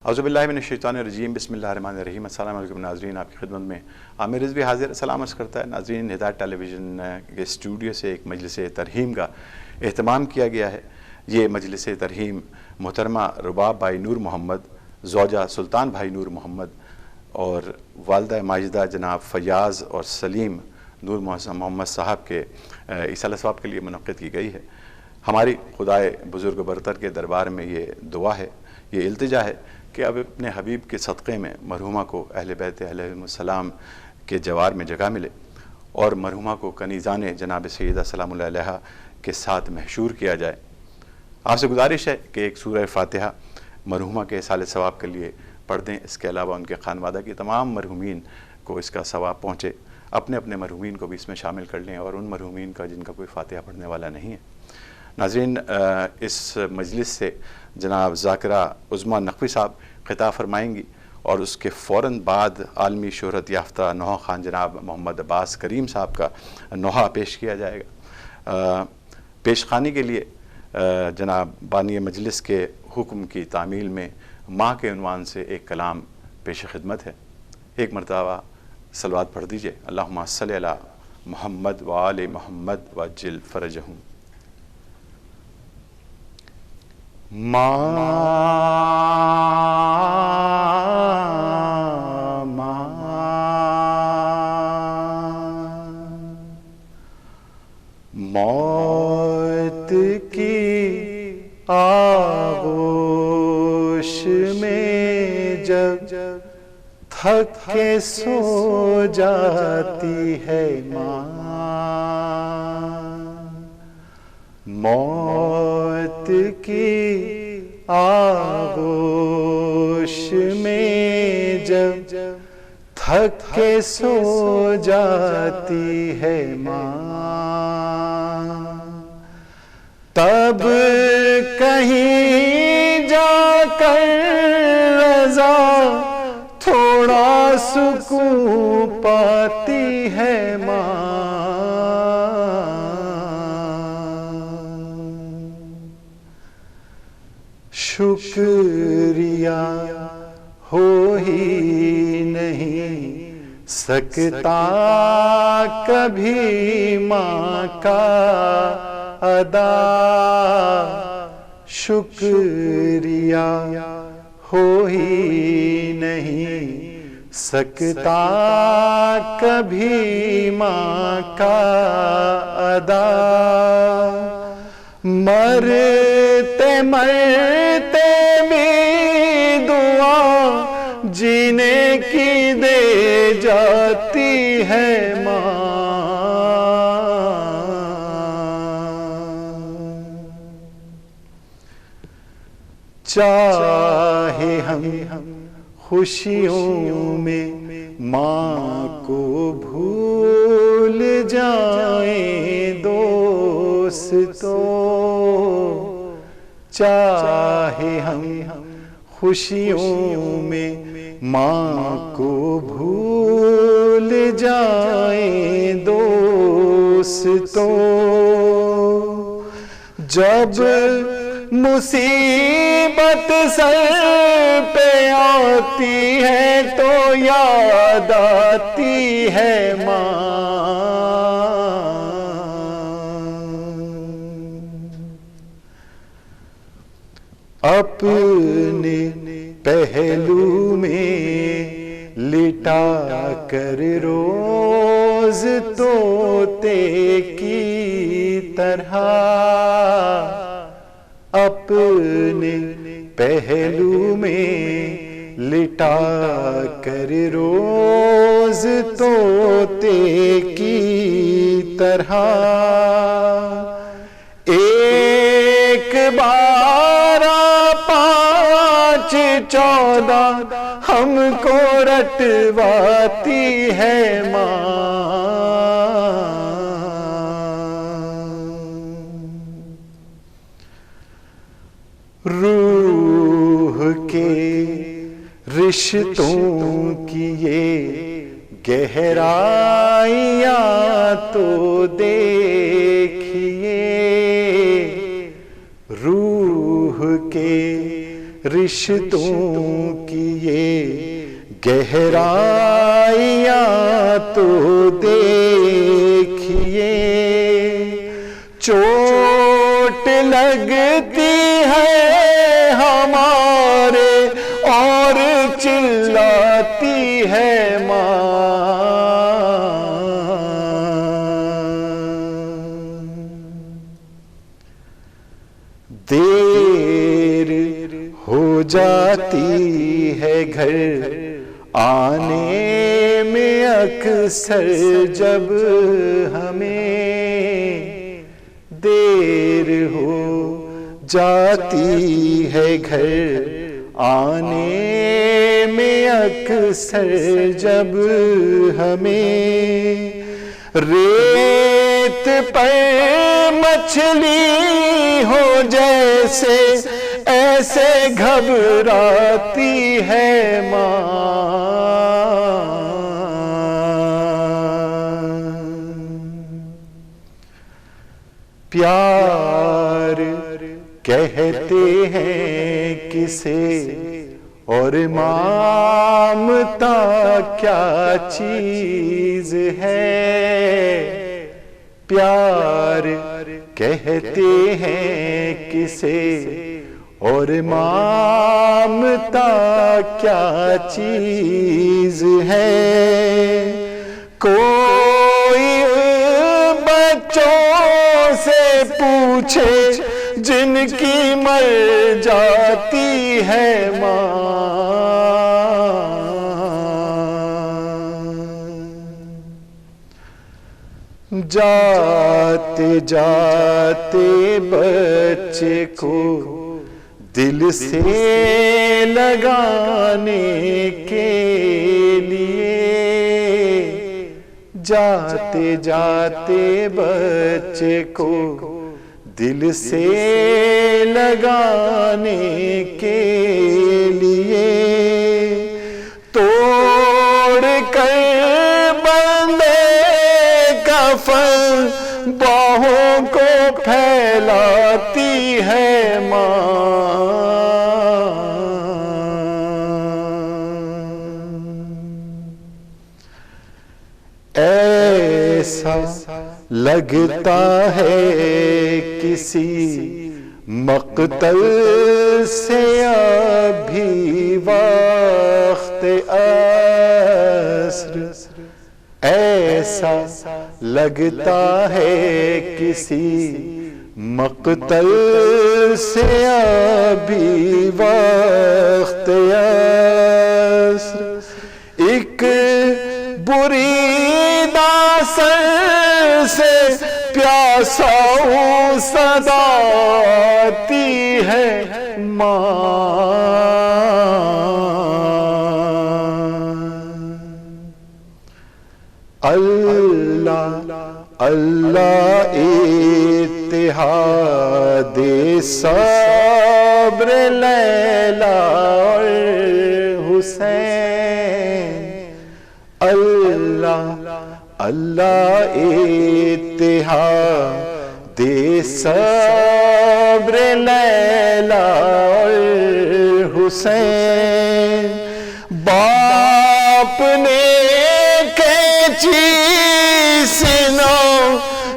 اعوذ باللہ من الشیطان الرجیم بسم اللہ الرحمن الرحیم۔ السلام علیکم ناظرین، آپ کی خدمت میں عامر رضوی حاضر سلام عرض کرتا ہے۔ ناظرین، ہدایت ٹیلی ویژن کے اسٹوڈیو سے ایک مجلس ترحیم کا اہتمام کیا گیا ہے۔ یہ مجلس ترحیم محترمہ رباب بھائی نور محمد، زوجہ سلطان بھائی نور محمد اور والدہ ماجدہ جناب فیاض اور سلیم نور محمد صاحب کے ایصال ثواب کے لیے منعقد کی گئی ہے۔ ہماری خدائے بزرگ برتر کے دربار میں یہ دعا ہے، یہ التجا ہے کہ اب اپنے حبیب کے صدقے میں مرحومہ کو اہل بیت علیہم السلام کے جوار میں جگہ ملے اور مرحومہ کو کنیزان جناب سیدہ سلام اللہ علیہا کے ساتھ محشور کیا جائے۔ آپ سے گزارش ہے کہ ایک سورہ فاتحہ مرحومہ کے ایصال ثواب کے لیے پڑھ دیں۔ اس کے علاوہ ان کے خانوادہ کی تمام مرحومین کو اس کا ثواب پہنچے۔ اپنے اپنے مرحومین کو بھی اس میں شامل کر لیں اور ان مرحومین کا جن کا کوئی فاتحہ پڑھنے والا نہیں ہے۔ ناظرین، اس مجلس سے جناب ذاکرہ عظما نقوی صاحب خطاب فرمائیں گی اور اس کے فوراً بعد عالمی شہرت یافتہ نوحہ خان جناب محمد عباس کریم صاحب کا نوحہ پیش کیا جائے گا۔ پیش خوانی کے لیے جناب بانی مجلس کے حکم کی تعمیل میں ماں کے عنوان سے ایک کلام پیش خدمت ہے۔ ایک مرتبہ صلوات پڑھ دیجئے۔ اللہم صلی علی محمد و آل محمد وعجل فرجہم۔ موت کی آغوش میں جب تھک کے سو جاتی ہے ماں، موت کی آغوش میں جب تھک کے سو جاتی ہے ماں، تب کہیں جا کر رضا تھوڑا سکون پاتی ہے ماں، شکریہ ہو ہی نہیں سکتا کبھی ماں کا ادا، شکریہ ہو ہی نہیں سکتا کبھی ماں کا ادا، مرتے مرتے بھی دعا جینے کی دے جاتی ہے ماں، چاہے ہم خوشیوں میں ماں کو بھول جائیں دوستو، چاہے ہم خوشیوں میں ماں کو بھول جائیں دوستو، جب مصیبت سر پہ آتی ہے تو یاد آتی ہے ماں، اپنے پہلو میں لٹا کر روز طوطے کی طرح، اپنے پہلو میں لٹا کر روز طوطے کی طرح، ایک بارہ 5 14 ہم کو رٹواتی ہے ماں، روح کے رشتوں کی یہ گہرائیاں تو دیکھیے، روح کے رشتوں کی یہ گہرائیاں تو دیکھیے، چوٹ لگتی ہے ہمارے اور چلاتی ہے ماں، دیر ہو جاتی ہے گھر آنے میں اکثر جب ہمیں، دیر ہو جاتی ہے گھر آنے میں اکثر جب ہمیں، ریت پر مچھلی ہو جیسے ایسے گھبراتی ہے ماں، پیار کہتے ہیں کسے اور مامتا کیا چیز ہے، پیار کہتے ہیں کسے اور مامتا کیا چیز ہے، کوئی بچوں سے پوچھے جن کی مر جاتی ہے ماں، جاتے جاتے بچے کو دل سے لگانے کے لیے، جاتے جاتے بچے کو دل سے لگانے کے لیے، توڑ کر بندے کفن باہوں کو پھیلاتی ہے ماں، ایسا لگتا ہے کسی مقتل سے ابھی وقت عصر، ایسا لگتا ہے کسی مقتل سے ابھی وقت عصر، ایک بری داسن سے پیاسا صدا آتی ہے ماں، اللہ اللہ اتحاد صبر لیلا اور حسین، اللہ اللہ اتحاد صبر لیلا اور حسین، باپ نے کینچی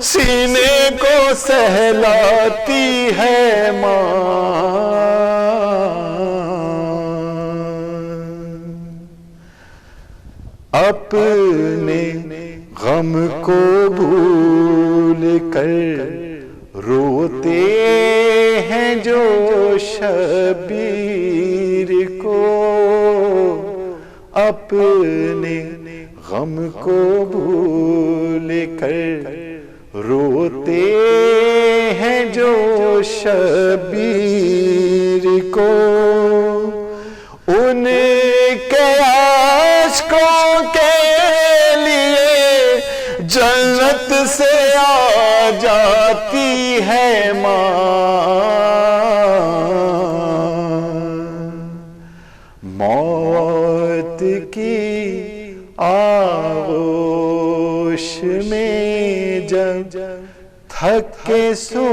سینے کو سہلاتی ہے ماں، اپنے غم کو بھول کر روتے ہیں جو شبیر کو، اپنے غم کو بھول کر روتے ہیں جو شبیر کو، ان کے عاشقوں کے لیے جنت سے آ جاتی ہے ماں، موت کی آغوش میں جب تھک کے سو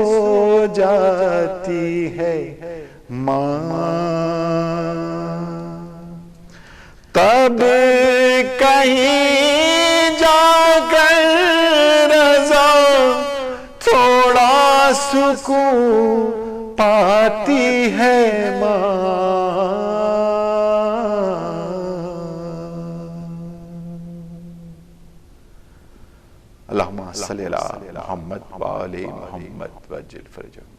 جاتی ہے तब कहीं जाकर रज़ा थोड़ा सुकून पाती है माँ। अल्लाहुम्मा सल्लि अला मुहम्मद व आले Muhammad वज्जिल फरजहum।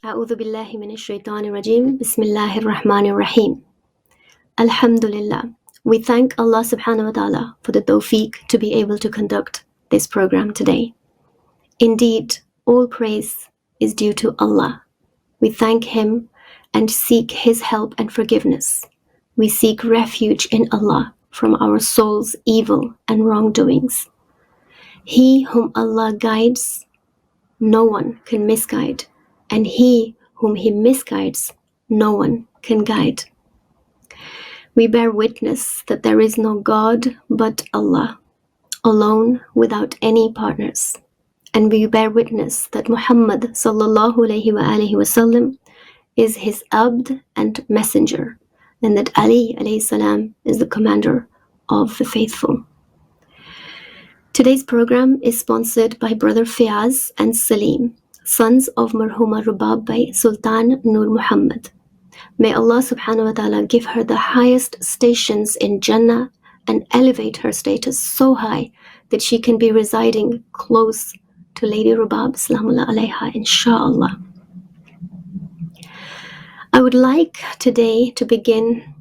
A'udhu billahi minash shaitanir rajim. Bismillahir rahmanir rahim. Alhamdulillah. We thank Allah subhanahu wa ta'ala for the tawfiq to be able to conduct this program today. Indeed, all praise is due to Allah. We thank Him and seek His help and forgiveness. We seek refuge in Allah from our soul's evil and wrongdoings. He whom Allah guides, no one can misguide, and he whom He misguides, no one can guide. We bear witness that there is no God but Allah, alone without any partners. And we bear witness that Muhammad sallallahu alayhi wa sallam is His abd and messenger, and that Ali alayhi salam is the commander of the faithful. Today's program is sponsored by Brother Fiaz and Salim, sons of Marhuma Rubab by Sultan Nur Muhammad. May Allah subhanahu wa ta'ala give her the highest stations in Jannah and elevate her status so high that she can be residing close to Lady Rubab Salamullah alayha, inshallah. I would like today to begin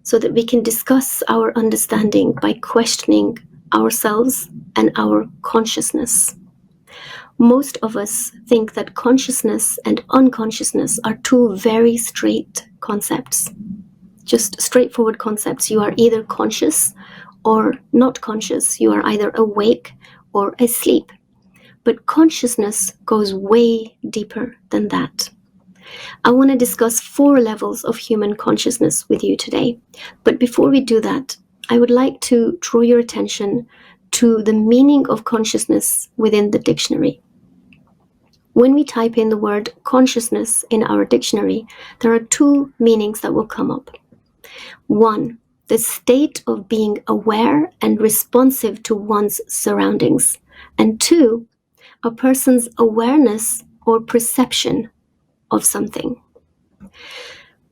so that we can discuss our understanding by questioning ourselves and our consciousness. Most of us think that consciousness and unconsciousness are two very straight concepts. Just straightforward concepts. You are either conscious or not conscious. You are either awake or asleep. But consciousness goes way deeper than that. I want to discuss 4 levels of human consciousness with you today. But before we do that, I would like to draw your attention to the meaning of consciousness within the dictionary. When we type in the word consciousness in our dictionary, there are 2 meanings that will come up. 1, the state of being aware and responsive to one's surroundings. And 2, a person's awareness or perception of something.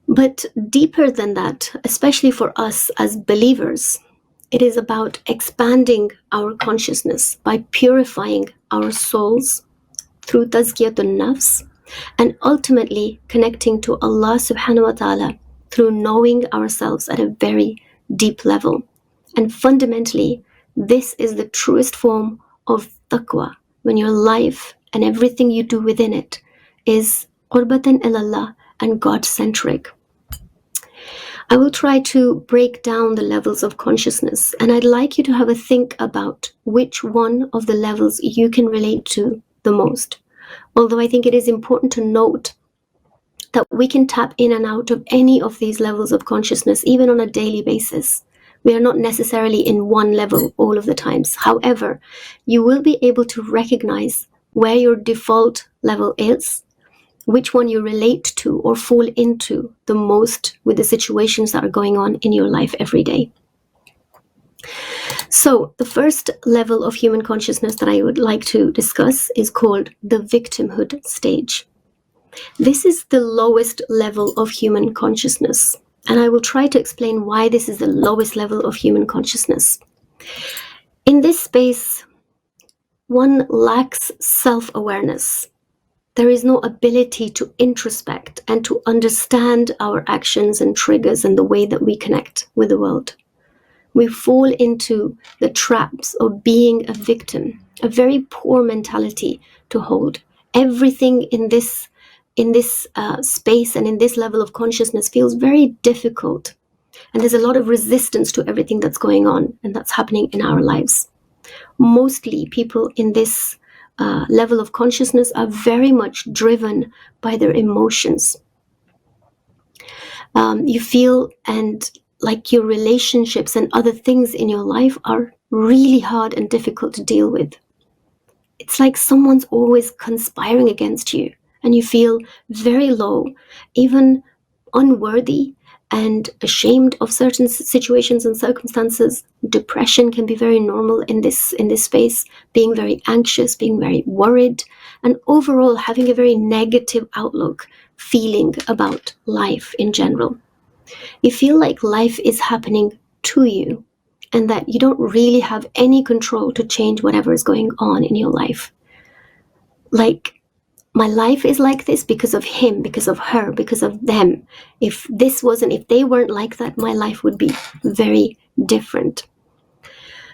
But deeper than that, especially for us as believers, it is about expanding our consciousness by purifying our souls through tazkiyatun nafs, and ultimately connecting to Allah subhanahu wa ta'ala through knowing ourselves at a very deep level. And fundamentally, this is the truest form of taqwa, when your life and everything you do within it is qurbatan ilallah and God-centric. I will try to break down the levels of consciousness, and I'd like you to have a think about which one of the levels you can relate to the most. Although I think it is important to note that we can tap in and out of any of these levels of consciousness, even on a daily basis. We are not necessarily in one level all of the times. However, you will be able to recognize where your default level is, which one you relate to or fall into the most with the situations that are going on in your life every day. So the first level of human consciousness that I would like to discuss is called the victimhood stage. This is the lowest level of human consciousness, and I will try to explain why this is the lowest level of human consciousness. In this space, one lacks self-awareness. There is no ability to introspect and to understand our actions and triggers and the way that we connect with the world. We fall into the traps of being a victim, a very poor mentality to hold. Everything in this space and in this level of consciousness feels very difficult. And there's a lot of resistance to everything that's going on and that's happening in our lives. Mostly people in this level of consciousness are very much driven by their emotions. You feel and like your relationships and other things in your life are really hard and difficult to deal with. It's like someone's always conspiring against you, and you feel very low, even unworthy and ashamed of certain situations and circumstances. Depression can be very normal in this space, being very anxious, being very worried, and overall having a very negative outlook, feeling about life in general. You feel like life is happening to you and that you don't really have any control to change whatever is going on in your life. Like, my life is like this because of him, because of her, because of them. If they weren't like that, my life would be very different.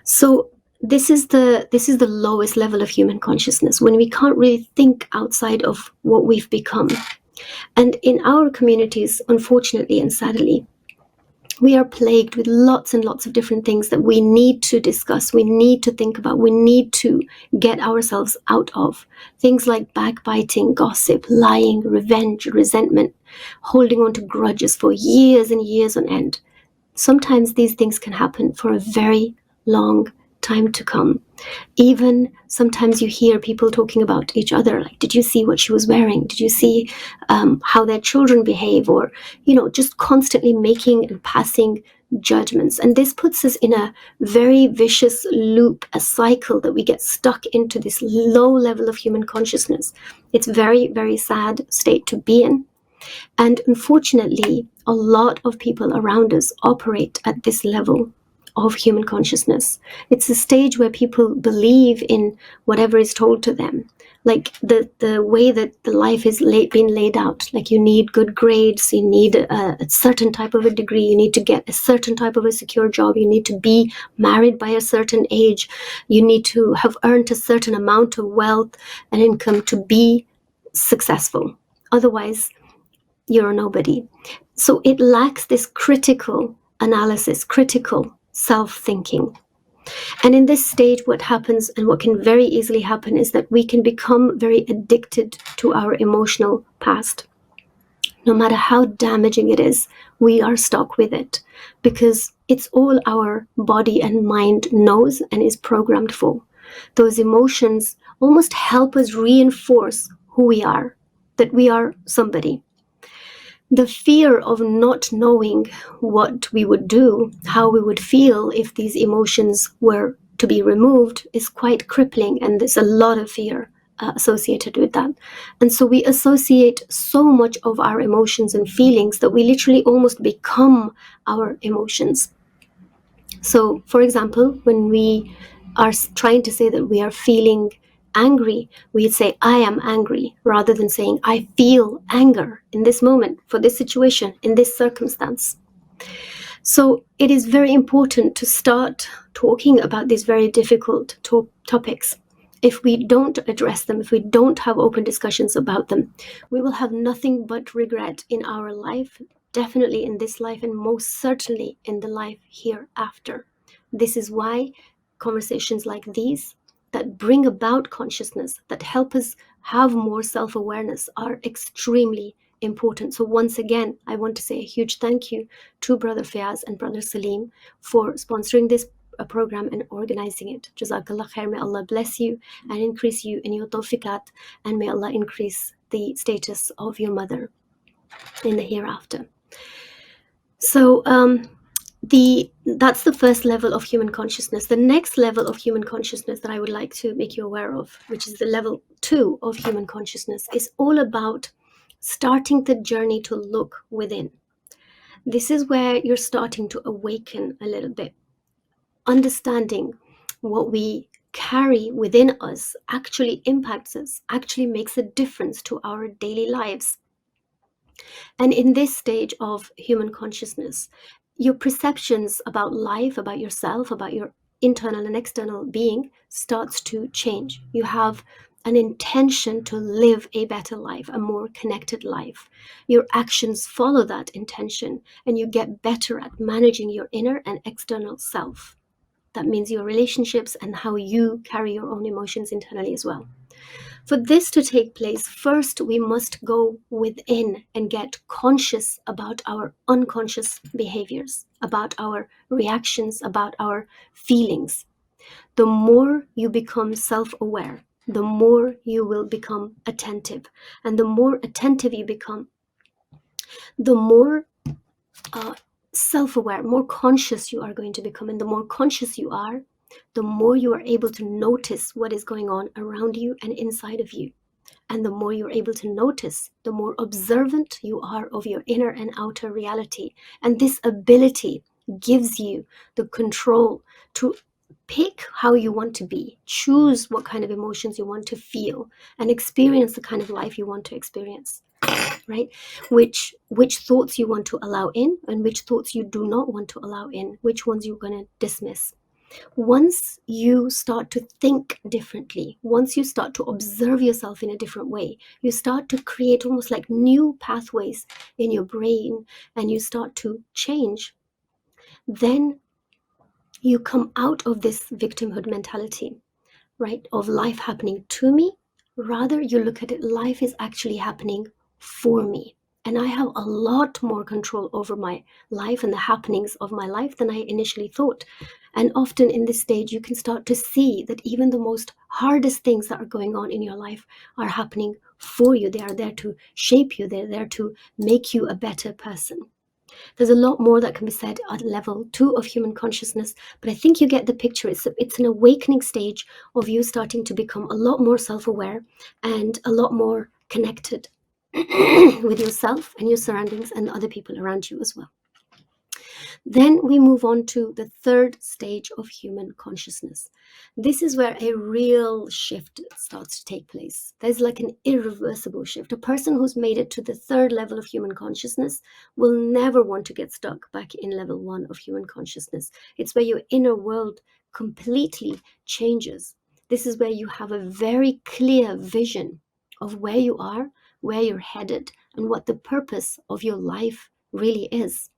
So this is the lowest level of human consciousness, when we can't really think outside of what we've become. And in our communities, unfortunately and sadly, we are plagued with lots and lots of different things that we need to discuss, we need to think about, we need to get ourselves out of. Things like backbiting, gossip, lying, revenge, resentment, holding on to grudges for years and years on end. Sometimes these things can happen for a very long time to come. Even sometimes you hear people talking about each other, like, did you see what she was wearing? Did you see how their children behave? Or, just constantly making and passing judgments. And this puts us in a very vicious loop, a cycle that we get stuck into, this low level of human consciousness. It's very, very sad state to be in. And unfortunately, a lot of people around us operate at this level of human consciousness. It's a stage where people believe in whatever is told to them. Like the way that the life is being laid out. Like, you need good grades, you need a certain type of a degree, you need to get a certain type of a secure job, you need to be married by a certain age, you need to have earned a certain amount of wealth and income to be successful. Otherwise, you're a nobody. So it lacks this critical analysis, critical self-thinking. And in this stage, what happens, and what can very easily happen, is that we can become very addicted to our emotional past. No matter how damaging it is, we are stuck with it because it's all our body and mind knows and is programmed for. Those emotions almost help us reinforce who we are, that we are somebody. The fear of not knowing what we would do, how we would feel if these emotions were to be removed, is quite crippling, and there's a lot of fear associated with that. And so we associate so much of our emotions and feelings that we literally almost become our emotions. So, for example, when we are trying to say that we are feeling angry, we'd say, I am angry, rather than saying, I feel anger in this moment, for this situation, in this circumstance. So it is very important to start talking about these very difficult topics. If we don't address them, if we don't have open discussions about them, we will have nothing but regret in our life, definitely in this life, and most certainly in the life hereafter. This is why conversations like these, that bring about consciousness, that help us have more self-awareness, are extremely important. So once again, I want to say a huge thank you to Brother Fayaz and Brother Salim for sponsoring this program and organizing it. Jazakallah khair. May Allah bless you and increase you in your tawfiqat, and may Allah increase the status of your mother in the hereafter. So that's the first level of human consciousness. The next level of human consciousness that I would like to make you aware of, which is the level 2 of human consciousness, is all about starting the journey to look within. This is where you're starting to awaken a little bit. Understanding what we carry within us actually impacts us, actually makes a difference to our daily lives. And in this stage of human consciousness, your perceptions about life, about yourself, about your internal and external being starts to change. You have an intention to live a better life, a more connected life. Your actions follow that intention, and you get better at managing your inner and external self. That means your relationships and how you carry your own emotions internally as well. For this to take place, first we must go within and get conscious about our unconscious behaviors, about our reactions, about our feelings. The more you become self-aware, the more you will become attentive. And the more attentive you become, The more self-aware, more conscious you are going to become, and the more conscious you are, the more you are able to notice what is going on around you and inside of you. And the more you're able to notice, the more observant you are of your inner and outer reality. And this ability gives you the control to pick how you want to be, choose what kind of emotions you want to feel, and experience the kind of life you want to experience. Right? Which thoughts you want to allow in, and which thoughts you do not want to allow in, which ones you're going to dismiss. Once you start to think differently, once you start to observe yourself in a different way, you start to create almost like new pathways in your brain, and you start to change, then you come out of this victimhood mentality, right, of life happening to me. Rather, you look at it, life is actually happening for me. And I have a lot more control over my life and the happenings of my life than I initially thought. And often in this stage, you can start to see that even the most hardest things that are going on in your life are happening for you. They are there to shape you. They're there to make you a better person. There's a lot more that can be said at level 2 of human consciousness, but I think you get the picture. It's an awakening stage of you starting to become a lot more self-aware and a lot more connected with yourself and your surroundings and the other people around you as well. Then we move on to the third stage of human consciousness. This is where a real shift starts to take place. There's like an irreversible shift. A person who's made it to the third level of human consciousness will never want to get stuck back in level 1 of human consciousness. It's where your inner world completely changes. This is where you have a very clear vision of where you are, where you're headed, and what the purpose of your life really is.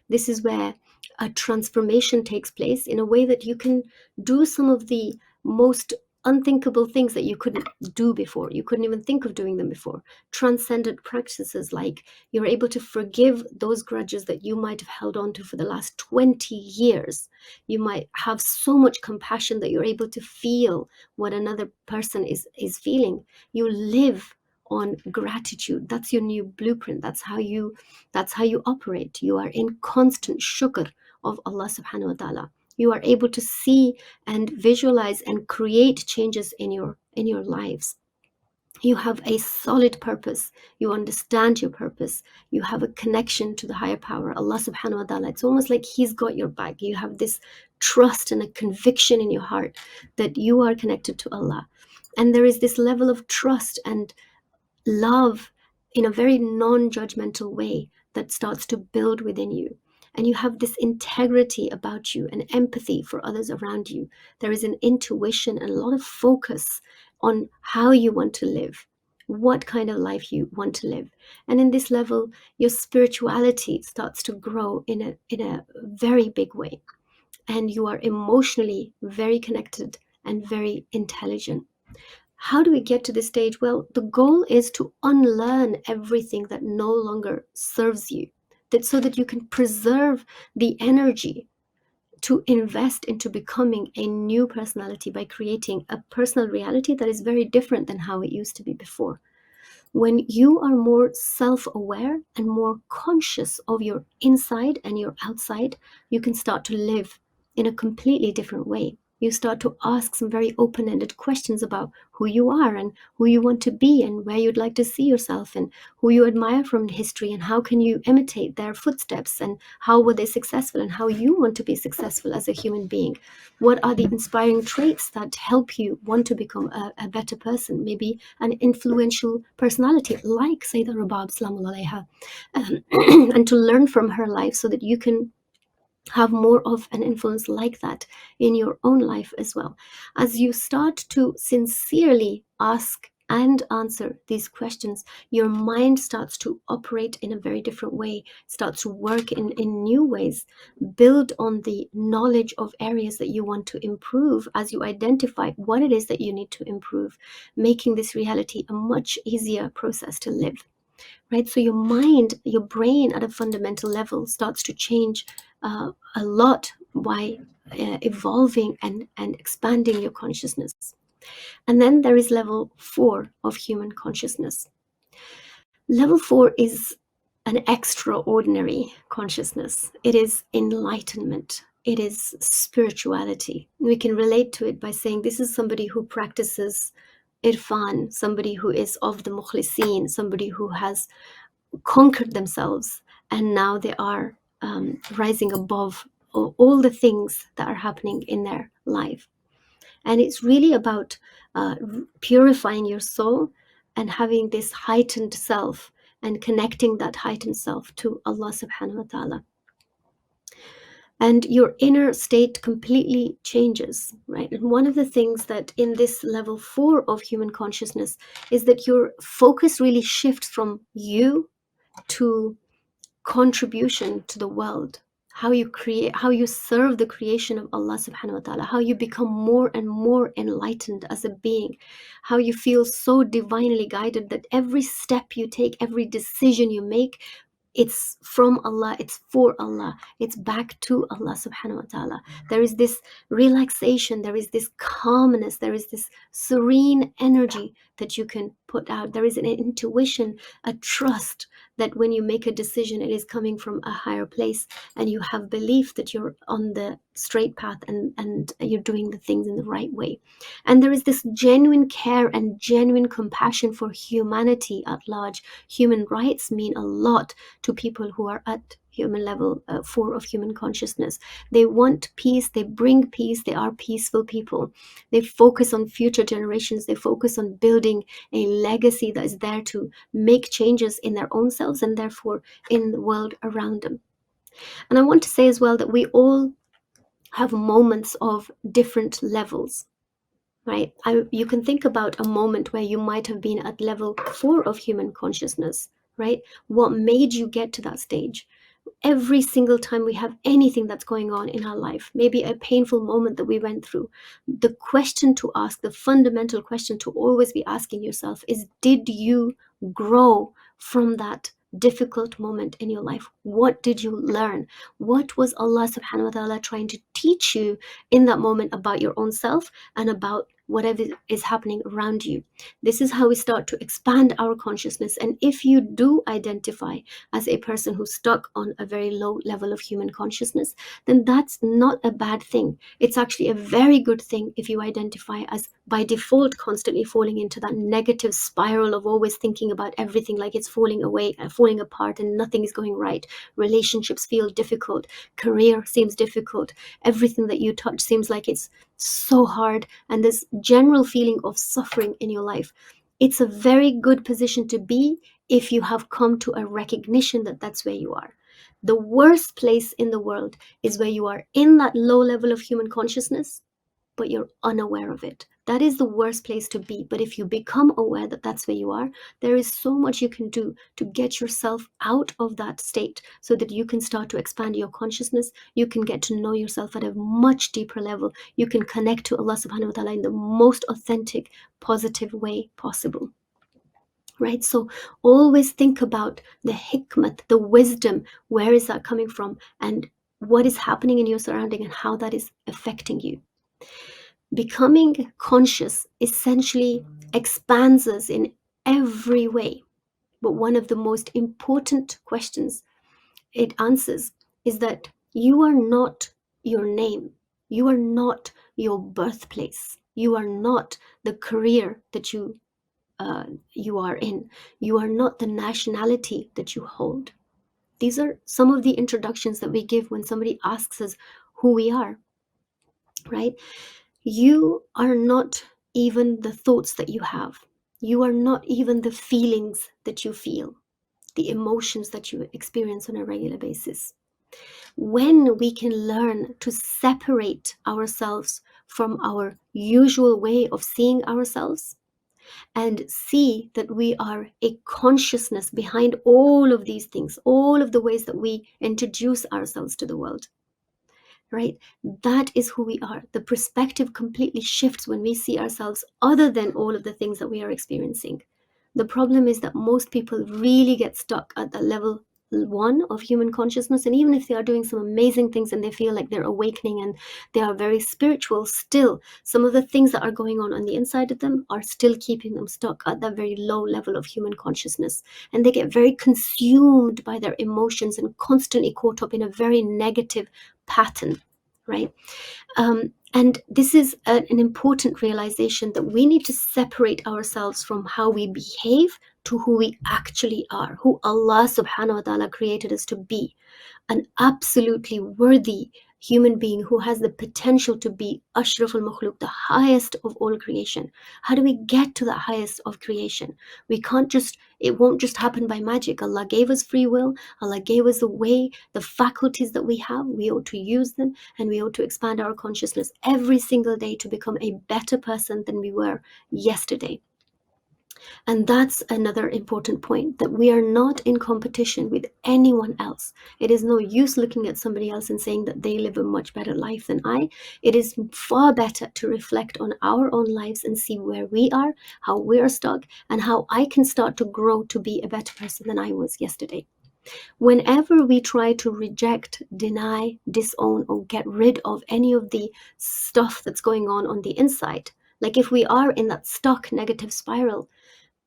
This is where a transformation takes place in a way that you can do some of the most unthinkable things that you couldn't do before. You couldn't even think of doing them before. Transcendent practices like you're able to forgive those grudges that you might have held on to for the last 20 years. You might have so much compassion that you're able to feel what another person is feeling. You live on gratitude. That's your new blueprint. That's how you operate. You are in constant shukr of Allah subhanahu wa ta'ala. You are able to see and visualize and create changes in your lives. You have a solid purpose. You understand your purpose. You have a connection to the higher power, Allah subhanahu wa ta'ala. It's almost like He's got your back. You have this trust and a conviction in your heart that you are connected to Allah. And there is this level of trust and love in a very non-judgmental way that starts to build within you. And you have this integrity about you and empathy for others around you. There is an intuition and a lot of focus on how you want to live, what kind of life you want to live. And in this level, your spirituality starts to grow in a very big way. And you are emotionally very connected and very intelligent. How do we get to this stage? Well, the goal is to unlearn everything that no longer serves you, so that you can preserve the energy to invest into becoming a new personality by creating a personal reality that is very different than how it used to be before. When you are more self-aware and more conscious of your inside and your outside, you can start to live in a completely different way. You start to ask some very open-ended questions about who you are and who you want to be and where you'd like to see yourself and who you admire from history and how can you imitate their footsteps and how were they successful and how you want to be successful as a human being. What are the inspiring traits that help you want to become a better person? Maybe an influential personality like Sayyidah Rabab Salaamullah Alaiha, and to learn from her life so that you can have more of an influence like that in your own life as well. As you start to sincerely ask and answer these questions, your mind starts to operate in a very different way, starts to work in new ways, build on the knowledge of areas that you want to improve as you identify what it is that you need to improve, making this reality a much easier process to live. Right? So your mind, your brain at a fundamental level starts to change a lot by evolving and expanding your consciousness. And then there is level 4 of human consciousness. Level 4 is an extraordinary consciousness. It is enlightenment. It is spirituality. We can relate to it by saying this is somebody who practices irfan, somebody who is of the mukhlisin, somebody who has conquered themselves, and now they are rising above all the things that are happening in their life. And it's really about purifying your soul and having this heightened self and connecting that heightened self to Allah subhanahu wa ta'ala. And your inner state completely changes, right? And one of the things that in this level 4 of human consciousness is that your focus really shifts from you to contribution to the world, how you create, how you serve the creation of Allah subhanahu wa ta'ala, how you become more and more enlightened as a being, how you feel so divinely guided that every step you take, every decision you make, it's from Allah, it's for Allah, it's back to Allah subhanahu wa ta'ala. There is this relaxation, there is this calmness, there is this serene energy that you can put out. There is an intuition, a trust that when you make a decision, it is coming from a higher place, and you have belief that you're on the straight path and you're doing the things in the right way. And there is this genuine care and genuine compassion for humanity at large. Human rights mean a lot to people who are at human level 4 of human consciousness. They want peace, they bring peace, they are peaceful people. They focus on future generations, they focus on building a legacy that is there to make changes in their own selves and therefore in the world around them. And I want to say as well that we all have moments of different levels, right? You can think about a moment where you might have been at level 4 of human consciousness, right? What made you get to that stage? Every single time we have anything that's going on in our life, maybe a painful moment that we went through, the question to ask, the fundamental question to always be asking yourself is, did you grow from that difficult moment in your life? What did you learn? What was Allah subhanahu wa ta'ala trying to teach you in that moment about your own self and about whatever is happening around you? This is how we start to expand our consciousness. And if you do identify as a person who's stuck on a very low level of human consciousness, then that's not a bad thing. It's actually a very good thing if you identify as by default constantly falling into that negative spiral of always thinking about everything like it's falling away, falling apart, and nothing is going right. Relationships feel difficult, career seems difficult, everything that you touch seems like it's so hard, and this general feeling of suffering in your life. It's a very good position to be if you have come to a recognition that that's where you are. The worst place in the world is where you are in that low level of human consciousness, but you're unaware of it. That is the worst place to be. But if you become aware that that's where you are, there is so much you can do to get yourself out of that state so that you can start to expand your consciousness. You can get to know yourself at a much deeper level. You can connect to Allah subhanahu wa ta'ala in the most authentic, positive way possible. Right? So always think about the hikmat, the wisdom. Where is that coming from? And what is happening in your surrounding and how that is affecting you. Becoming conscious essentially expands us in every way. But one of the most important questions it answers is that you are not your name. You are not your birthplace. You are not the career that you are in. You are not the nationality that you hold. These are some of the introductions that we give when somebody asks us who we are, right? You are not even the thoughts that you have. You are not even the feelings that you feel, the emotions that you experience on a regular basis. When we can learn to separate ourselves from our usual way of seeing ourselves and see that we are a consciousness behind all of these things, all of the ways that we introduce ourselves to the world, right? That is who we are. The perspective completely shifts when we see ourselves other than all of the things that we are experiencing. The problem is that most people really get stuck at the level one of human consciousness, and even if they are doing some amazing things and they feel like they're awakening and they are very spiritual, still some of the things that are going on the inside of them are still keeping them stuck at that very low level of human consciousness, and they get very consumed by their emotions and constantly caught up in a very negative pattern, right? And this is an important realization, that we need to separate ourselves from how we behave to who we actually are, who Allah subhanahu wa ta'ala created us to be, an absolutely worthy human being who has the potential to be Ashraf al-Makhluq, the highest of all creation. How do we get to the highest of creation? We can't just, it won't just happen by magic. Allah gave us free will. Allah gave us the way, the faculties that we have. We ought to use them, and we ought to expand our consciousness every single day to become a better person than we were yesterday. And that's another important point, that we are not in competition with anyone else. It is no use looking at somebody else and saying that they live a much better life than I. It is far better to reflect on our own lives and see where we are, how we are stuck, and how I can start to grow to be a better person than I was yesterday. Whenever we try to reject, deny, disown, or get rid of any of the stuff that's going on the inside, like if we are in that stuck negative spiral,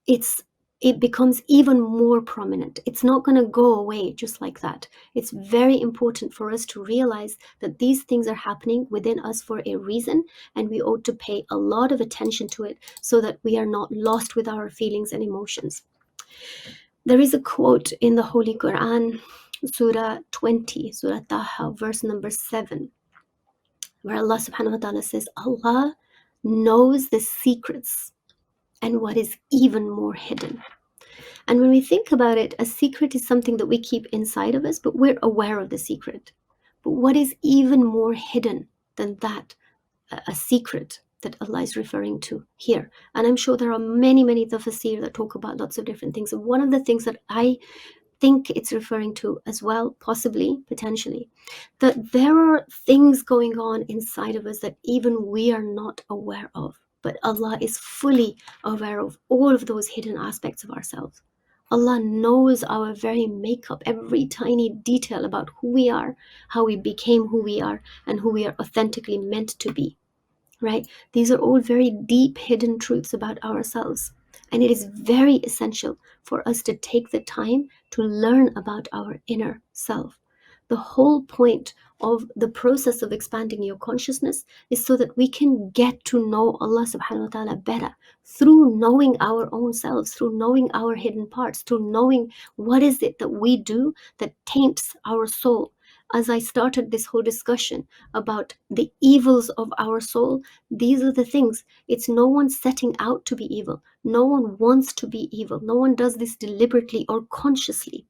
it becomes even more prominent. It's not going to go away just like that. It's very important for us to realize that these things are happening within us for a reason, and we ought to pay a lot of attention to it so that we are not lost with our feelings and emotions. There is a quote in the Holy Quran, Surah 20, Surah Taha, verse number 7, where Allah subhanahu wa ta'ala says, Allah knows the secrets and what is even more hidden. And when we think about it, a secret is something that we keep inside of us, but we're aware of the secret. But what is even more hidden than that? A secret that Allah is referring to here. And I'm sure there are many, many tafsir that talk about lots of different things. And one of the things that I think it's referring to as well, possibly, potentially, that there are things going on inside of us that even we are not aware of. But Allah is fully aware of all of those hidden aspects of ourselves. Allah knows our very makeup, every tiny detail about who we are, how we became who we are, and who we are authentically meant to be, right? These are all very deep hidden truths about ourselves. And it is very essential for us to take the time to learn about our inner self. The whole point of the process of expanding your consciousness is so that we can get to know Allah subhanahu wa ta'ala better through knowing our own selves, through knowing our hidden parts, through knowing what is it that we do that taints our soul. As I started this whole discussion about the evils of our soul, these are the things. It's no one setting out to be evil. No one wants to be evil. No one does this deliberately or consciously.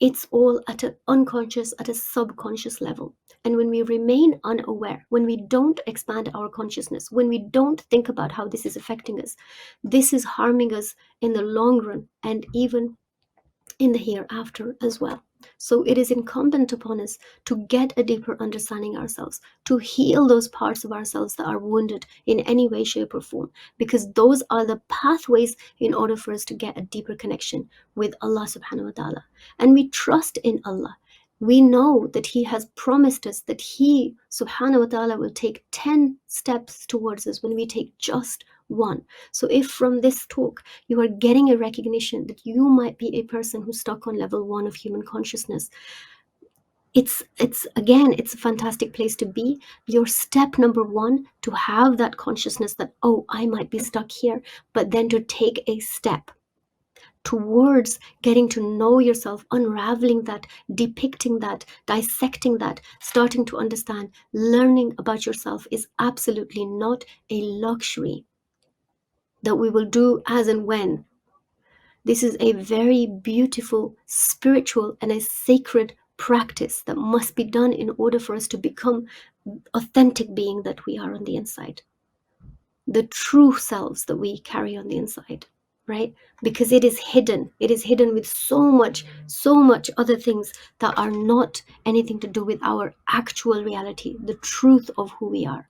It's all at an unconscious, at a subconscious level. And when we remain unaware, when we don't expand our consciousness, when we don't think about how this is affecting us, this is harming us in the long run and even in the hereafter as well. So it is incumbent upon us to get a deeper understanding ourselves, to heal those parts of ourselves that are wounded in any way, shape, or form, because those are the pathways in order for us to get a deeper connection with Allah subhanahu wa ta'ala. And we trust in Allah. We know that He has promised us that He subhanahu wa ta'ala will take 10 steps towards us when we take just one. So if from this talk you are getting a recognition that you might be a person who's stuck on level 1 of human consciousness, it's a fantastic place to be. Your step number 1 to have that consciousness that, oh, I might be stuck here, but then to take a step towards getting to know yourself, unraveling that, depicting that, dissecting that, starting to understand, learning about yourself is absolutely not a luxury that we will do as and when. This is a very beautiful, spiritual, and a sacred practice that must be done in order for us to become authentic being that we are on the inside. The true selves that we carry on the inside, right? Because it is hidden. It is hidden with so much other things that are not anything to do with our actual reality, the truth of who we are.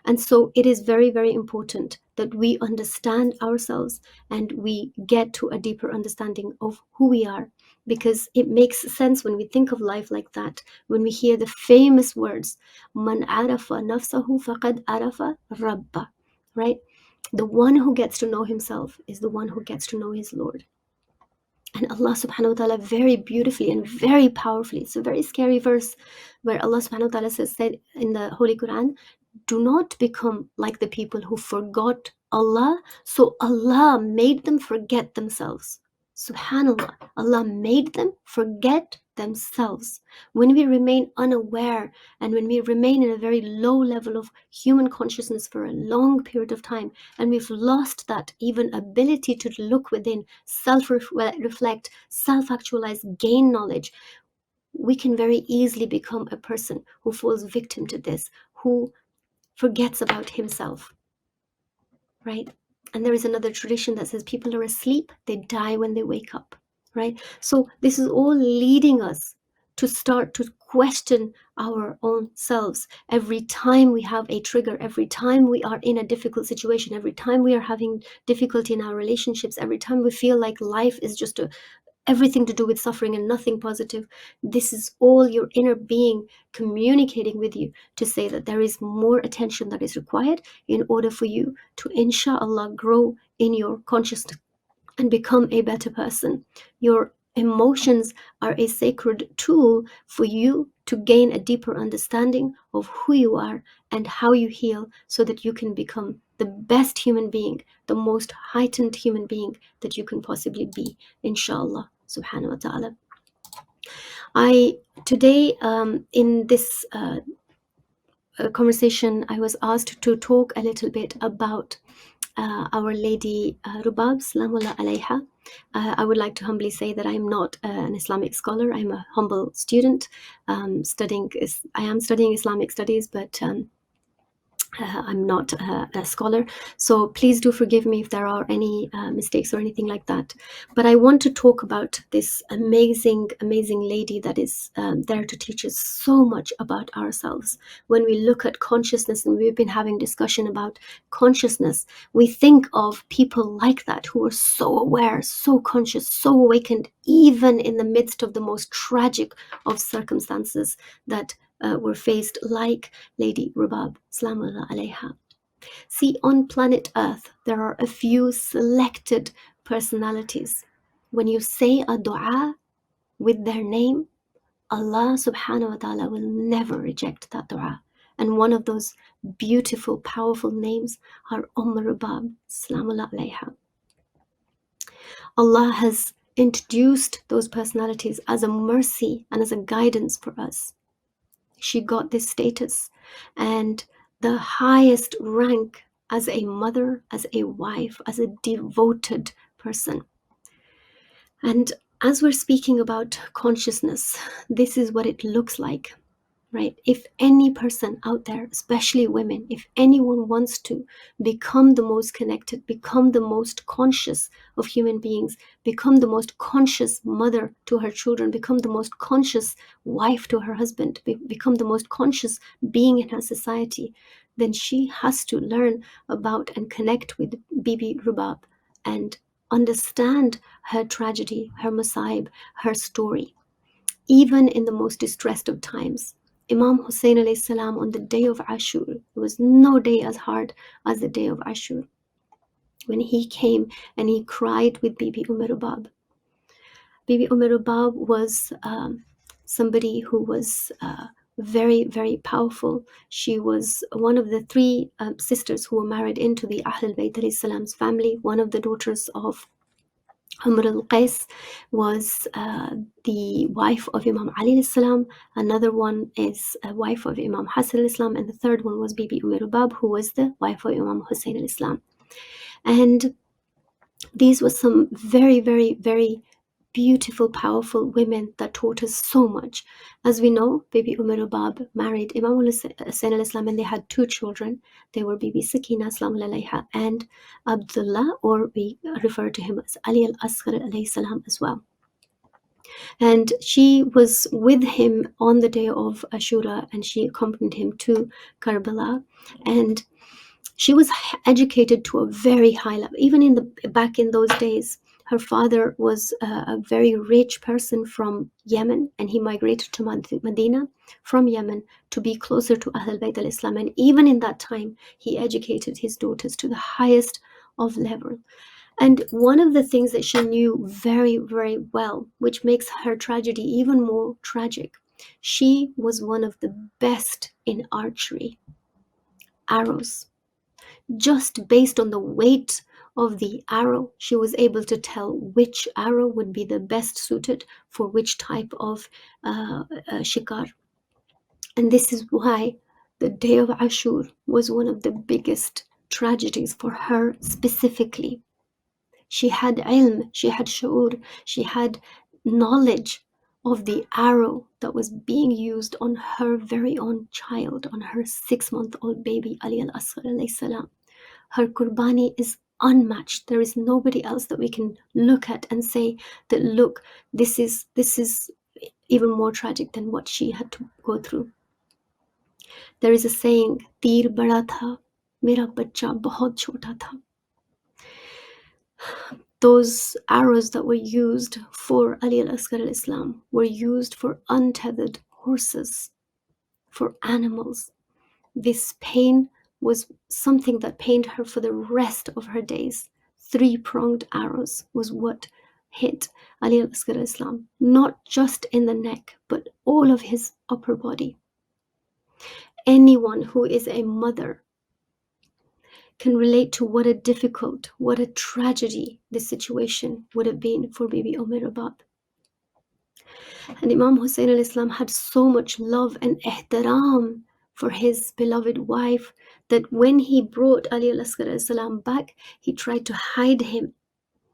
And so it is very, very important that we understand ourselves and we get to a deeper understanding of who we are because it makes sense when we think of life like that, when we hear the famous words, Man arafa nafsahu faqad arafa rabba, right? The one who gets to know himself is the one who gets to know his Lord. And Allah subhanahu wa ta'ala very beautifully and very powerfully, it's a very scary verse where Allah subhanahu wa ta'ala said in the Holy Quran, do not become like the people who forgot Allah, so Allah made them forget themselves. Subhanallah, Allah made them forget themselves. When we remain unaware and when we remain in a very low level of human consciousness for a long period of time, and we've lost that even ability to look within, self-reflect, self-actualize, gain knowledge, we can very easily become a person who falls victim to this, who forgets about himself, right? And there is another tradition that says people are asleep, they die when they wake up, right? So this is all leading us to start to question our own selves. Every time we have a trigger, every time we are in a difficult situation, every time we are having difficulty in our relationships, every time we feel like life is just everything to do with suffering and nothing positive, this is all your inner being communicating with you to say that there is more attention that is required in order for you to, inshallah, grow in your consciousness and become a better person. Your emotions are a sacred tool for you to gain a deeper understanding of who you are and how you heal, so that you can become the best human being, the most heightened human being that you can possibly be, inshallah subhanahu wa ta'ala. Today, in this conversation, I was asked to talk a little bit about Our Lady Rubab, Salamullah alayha. I would like to humbly say that I'm not an Islamic scholar. I'm a humble student I am studying Islamic studies, but I'm not a scholar, so please do forgive me if there are any mistakes or anything like that. But I want to talk about this amazing lady that is there to teach us so much about ourselves. When we look at consciousness, and we've been having discussion about consciousness, we think of people like that who are so aware, so conscious, so awakened, even in the midst of the most tragic of circumstances that were faced, like Lady Rubab, Salamullah alayha. See, on planet Earth, there are a few selected personalities. When you say a dua with their name, Allah subhanahu wa ta'ala will never reject that dua. And one of those beautiful, powerful names are Rubab, Salamullah alayha. Allah has introduced those personalities as a mercy and as a guidance for us. She got this status and the highest rank as a mother, as a wife, as a devoted person. And as we're speaking about consciousness, this is what it looks like, right? If any person out there, especially women, if anyone wants to become the most connected, become the most conscious of human beings, become the most conscious mother to her children, become the most conscious wife to her husband, become the most conscious being in her society, then she has to learn about and connect with Bibi Rubab and understand her tragedy, her masa'ib, her story, even in the most distressed of times. Imam Hussein alayhi salam, on the day of Ashur, there was no day as hard as the day of Ashur, when he came and he cried with Bibi Rubab. Bibi Rubab was somebody who was very, very powerful. She was one of the three sisters who were married into the Ahlul Bayt alayhi salam's family. One of the daughters of Amr al-Qais was the wife of Imam Ali salam. Another one is a wife of Imam Hassan al-Islam, and the third one was Bibi Rubab, who was the wife of Imam Hussein al-Islam. And these were some very, very, very beautiful, powerful women that taught us so much. As we know, Bibi Rubab married Imam Hussein al-Islam, and they had two children. They were Bibi Sakina Salamullah alayha and Abdullah, or we refer to him as Ali al-Asghar alayhi salam as well. And she was with him on the day of Ashura, and she accompanied him to Karbala. And she was educated to a very high level. Even back in those days, Her father was a very rich person from Yemen, and he migrated to Medina from Yemen to be closer to Ahl Bayt al-Islam. And even in that time, he educated his daughters to the highest of level. And one of the things that she knew very, very well, which makes her tragedy even more tragic, she was one of the best in archery, arrows. Just based on the weight of the arrow, she was able to tell which arrow would be the best suited for which type of shikar. And this is why the day of Ashur was one of the biggest tragedies for her specifically. She had ilm, she had shu'ur, she had knowledge of the arrow that was being used on her very own child, on her 6-month-old baby, Ali al-Asghar alayhi salam. Her qurbani is unmatched. There is nobody else that we can look at and say that, look, this is even more tragic than what she had to go through. There is a saying, तीर बड़ा था, मेरा बच्चा बहुत छोटा था. Those arrows that were used for Ali al-Asghar al-Islam were used for untethered horses, for animals. This pain was something that pained her for the rest of her days. 3-pronged arrows was what hit Ali al-Asghar al-Islam, not just in the neck, but all of his upper body. Anyone who is a mother can relate to what a difficult, what a tragedy this situation would have been for Bibi Rabab. And Imam Hussein al-Islam had so much love and ihtaram for his beloved wife that when he brought Ali al-Asghar al-Salam back, he tried to hide him.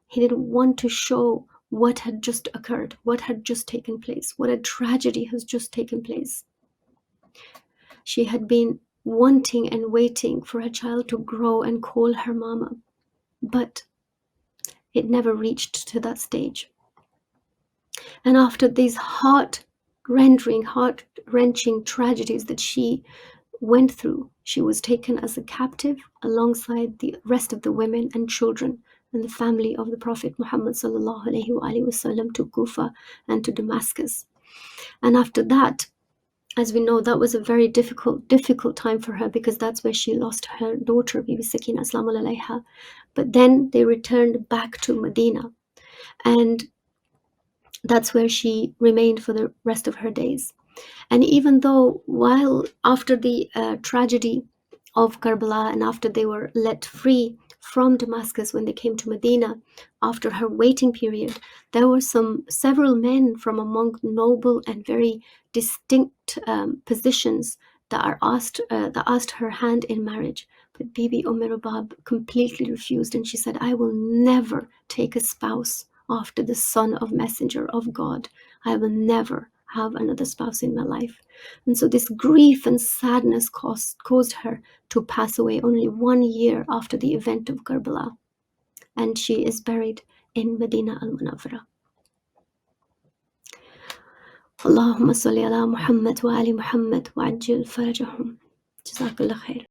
He didn't want to show what had just occurred, what had just taken place, what a tragedy has just taken place. She had been wanting and waiting for her child to grow and call her mama, but it never reached to that stage. And after these heart-wrenching tragedies that she went through, she was taken as a captive alongside the rest of the women and children and the family of the Prophet Muhammad sallallahu alaihi wasallam to Kufa and to Damascus. And after that, as we know, that was a very difficult time for her, because that's where she lost her daughter, Bibi Sakina Aslamul Alayha. But then they returned back to Medina, and that's where she remained for the rest of her days. And even though after the tragedy of Karbala, and after they were let free from Damascus when they came to Medina, after her waiting period, there were several men from among noble and very distinct positions that asked her hand in marriage. But Bibi Rabab completely refused, and she said, I will never take a spouse after the son of Messenger of God. I will never have another spouse in my life. And so this grief and sadness caused her to pass away only 1 year after the event of Karbala. And she is buried in Medina al-Munawwara. Allahumma salli ala Muhammad wa ali Muhammad wa ajil farajahum. Jazakallah khair.